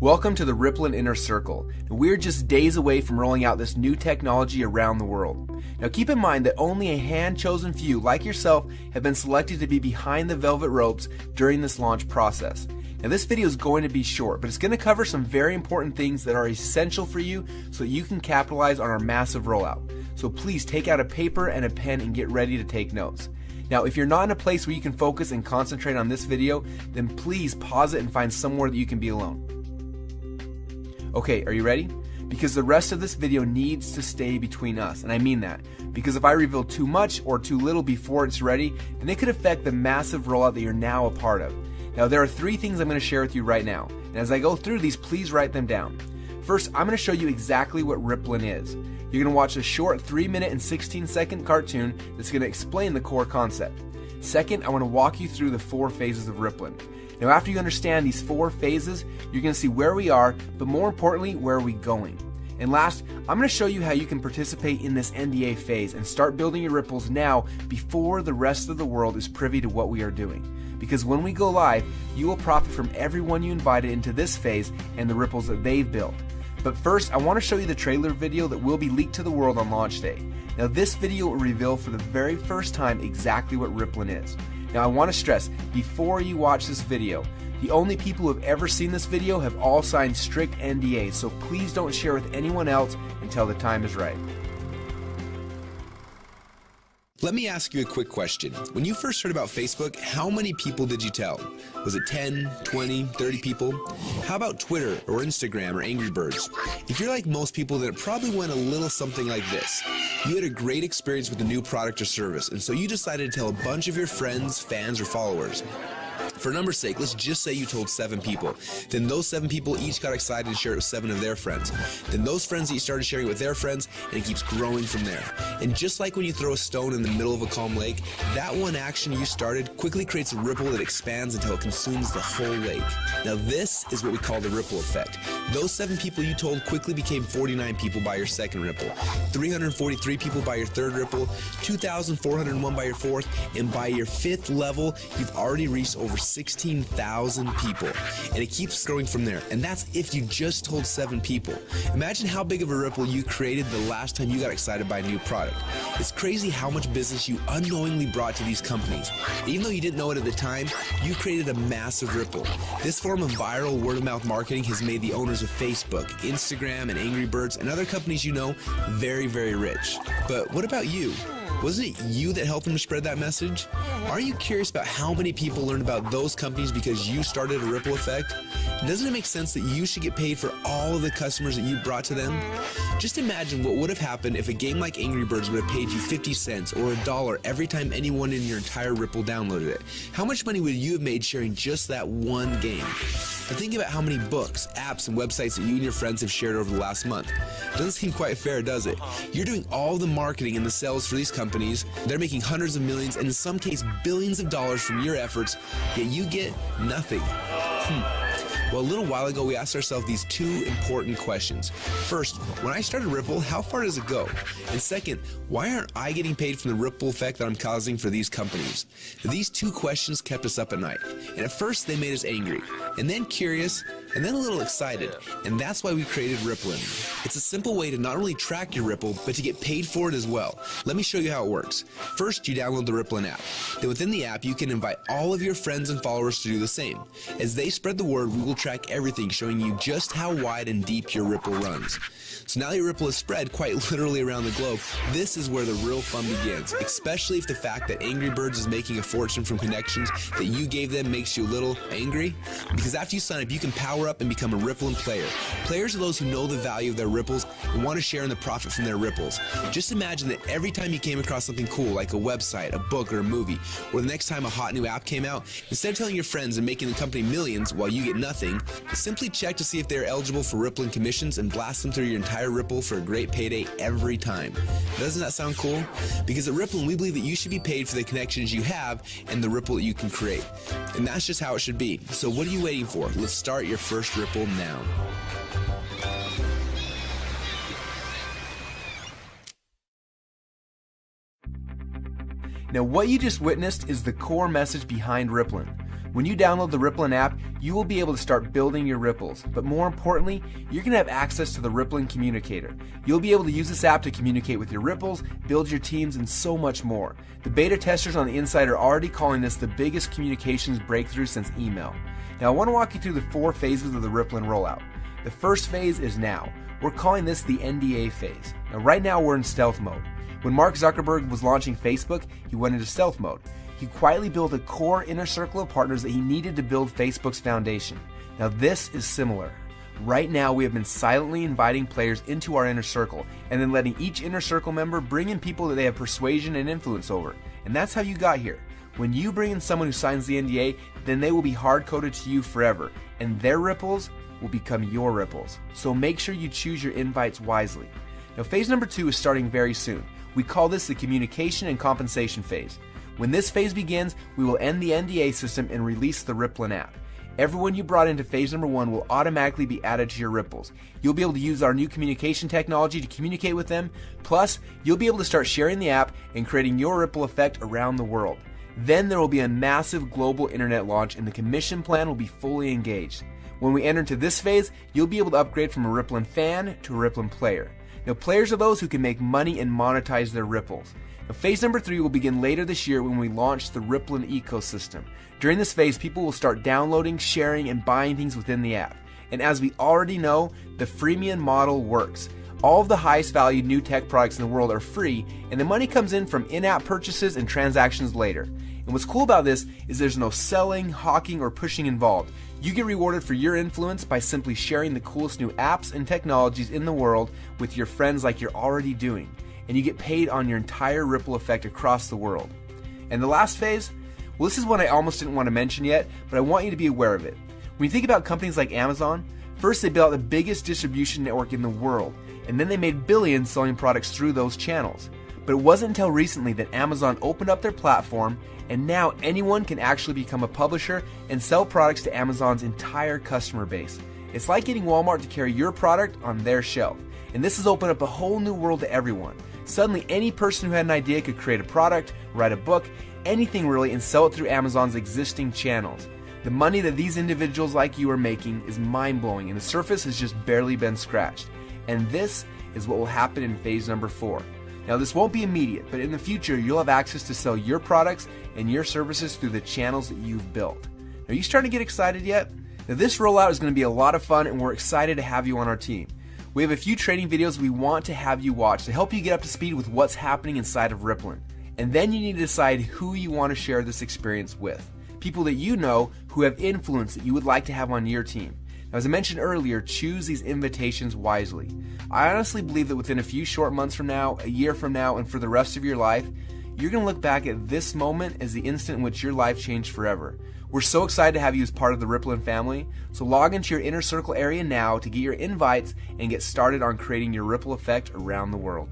Welcome to the Rippln Inner Circle. We're just days away from rolling out this new technology around the world. Now keep in mind that only a hand-chosen few like yourself have been selected to be behind the velvet ropes during this launch process. Now this video is going to be short, but it's going to cover some very important things that are essential for you so that you can capitalize on our massive rollout. So please take out a paper and a pen and get ready to take notes. Now if you're not in a place where you can focus and concentrate on this video, then please pause it and find somewhere that you can be alone. Okay, are you ready? Because the rest of this video needs to stay between us, and I mean that. Because if I reveal too much or too little before it's ready, then it could affect the massive rollout that you're now a part of. Now there are 3 things I'm going to share with you right now, and as I go through these, please write them down. First, I'm going to show you exactly what Rippln is. You're going to watch a short 3-minute and 16-second cartoon that's going to explain the core concept. Second, I want to walk you through the 4 phases of Rippln. Now after you understand these 4 phases, you're going to see where we are, but more importantly, where are we going. And last, I'm going to show you how you can participate in this NDA phase and start building your ripples now before the rest of the world is privy to what we are doing. Because when we go live, you will profit from everyone you invited into this phase and the ripples that they've built. But first, I want to show you the trailer video that will be leaked to the world on launch day. Now this video will reveal for the very first time exactly what Rippln is. Now I want to stress, before you watch this video, the only people who have ever seen this video have all signed strict NDAs, so please don't share with anyone else until the time is right. Let me ask you a quick question. When you first heard about Facebook, how many people did you tell? Was it 10, 20, 30 people? How about Twitter or Instagram or Angry Birds? If you're like most people, then it probably went a little something like this. You had a great experience with a new product or service, and so you decided to tell a bunch of your friends, fans, or followers. For number's sake, let's just say you told 7 people. Then those 7 people each got excited and shared it with 7 of their friends. Then those friends each started sharing it with their friends, and it keeps growing from there. And just like when you throw a stone in the middle of a calm lake, that one action you started quickly creates a ripple that expands until it consumes the whole lake. Now this is what we call the ripple effect. Those 7 people you told quickly became 49 people by your second ripple, 343 people by your third ripple, 2,401 by your fourth, and by your 5th level, you've already reached over 16,000 people, and it keeps growing from there. And that's if you just told 7 people. Imagine how big of a ripple you created the last time you got excited by a new product. It's crazy how much business you unknowingly brought to these companies. Even though you didn't know it at the time, you created a massive ripple. This form of viral word-of-mouth marketing has made the owners of Facebook, Instagram, and Angry Birds, and other companies you know very, very rich. But what about you? Wasn't it you that helped them to spread that message? Aren't you curious about how many people learned about those companies because you started a ripple effect? Doesn't it make sense that you should get paid for all of the customers that you brought to them? Just imagine what would have happened if a game like Angry Birds would have paid you 50 cents or $1 every time anyone in your entire Ripple downloaded it. How much money would you have made sharing just that one game? Now think about how many books, apps, and websites that you and your friends have shared over the last month. Doesn't seem quite fair, does it? You're doing all the marketing and the sales for these companies. They're making hundreds of millions and in some cases billions of dollars from your efforts, yet you get nothing. Well, a little while ago, we asked ourselves these 2 important questions. First, when I started Ripple, how far does it go? And second, why aren't I getting paid from the ripple effect that I'm causing for these companies? These 2 questions kept us up at night. And at first, they made us angry, and then curious, and then a little excited. And that's why we created Rippln. It's a simple way to not only track your Ripple, but to get paid for it as well. Let me show you how it works. First, you download the Rippln app. Then within the app, you can invite all of your friends and followers to do the same. As they spread the word, we will track everything, showing you just how wide and deep your Ripple runs. So now that your Ripple is spread quite literally around the globe, this is where the real fun begins, especially if the fact that Angry Birds is making a fortune from connections that you gave them makes you a little angry. Because after you sign up, you can power up and become a Rippln player. Players are those who know the value of their ripples and want to share in the profit from their ripples. Just imagine that every time you came across something cool like a website, a book, or a movie, or the next time a hot new app came out, instead of telling your friends and making the company millions while you get nothing, simply check to see if they're eligible for Rippln commissions and blast them through your entire Ripple for a great payday every time. Doesn't that sound cool? Because at Rippln, we believe that you should be paid for the connections you have and the ripple that you can create. And that's just how it should be. So what are you waiting for? Let's start your first Ripple now. Now what you just witnessed is the core message behind Rippln. When you download the Rippln app, you will be able to start building your ripples. But more importantly, you're going to have access to the Rippln Communicator. You'll be able to use this app to communicate with your ripples, build your teams, and so much more. The beta testers on the inside are already calling this the biggest communications breakthrough since email. Now I want to walk you through the 4 phases of the Rippln rollout. The first phase is now. We're calling this the NDA phase. Now right now we're in stealth mode. When Mark Zuckerberg was launching Facebook, he went into stealth mode. He quietly built a core inner circle of partners that he needed to build Facebook's foundation. Now this is similar. Right now we have been silently inviting players into our inner circle and then letting each inner circle member bring in people that they have persuasion and influence over. And that's how you got here. When you bring in someone who signs the NDA, then they will be hard-coded to you forever, and their ripples will become your ripples. So make sure you choose your invites wisely. Now phase number 2 is starting very soon. We call this the communication and compensation phase. When this phase begins, we will end the NDA system and release the Rippln app. Everyone you brought into phase number 1 will automatically be added to your ripples. You'll be able to use our new communication technology to communicate with them. Plus, you'll be able to start sharing the app and creating your ripple effect around the world. Then there will be a massive global internet launch and the commission plan will be fully engaged. When we enter into this phase, you'll be able to upgrade from a Rippln fan to a Rippln player. Now, players are those who can make money and monetize their ripples. Now, phase number 3 will begin later this year when we launch the Rippln ecosystem. During this phase, people will start downloading, sharing, and buying things within the app. And as we already know, the freemium model works. All of the highest valued new tech products in the world are free, and the money comes in from in-app purchases and transactions later. And what's cool about this is there's no selling, hawking, or pushing involved. You get rewarded for your influence by simply sharing the coolest new apps and technologies in the world with your friends like you're already doing. And you get paid on your entire ripple effect across the world. And the last phase? Well, this is one I almost didn't want to mention yet, but I want you to be aware of it. When you think about companies like Amazon, first they built out the biggest distribution network in the world, and then they made billions selling products through those channels. But it wasn't until recently that Amazon opened up their platform, and now anyone can actually become a publisher and sell products to Amazon's entire customer base. It's like getting Walmart to carry your product on their shelf. And this has opened up a whole new world to everyone. Suddenly any person who had an idea could create a product, write a book, anything really, and sell it through Amazon's existing channels. The money that these individuals like you are making is mind-blowing, and the surface has just barely been scratched. And this is what will happen in phase number 4. Now this won't be immediate, but in the future you'll have access to sell your products and your services through the channels that you've built. Are you starting to get excited yet? Now this rollout is going to be a lot of fun, and we're excited to have you on our team. We have a few training videos we want to have you watch to help you get up to speed with what's happening inside of Rippln. And then you need to decide who you want to share this experience with. People that you know who have influence that you would like to have on your team. Now, as I mentioned earlier, choose these invitations wisely. I honestly believe that within a few short months from now, a year from now, and for the rest of your life, you're going to look back at this moment as the instant in which your life changed forever. We're so excited to have you as part of the Rippln family, so log into your inner circle area now to get your invites and get started on creating your ripple effect around the world.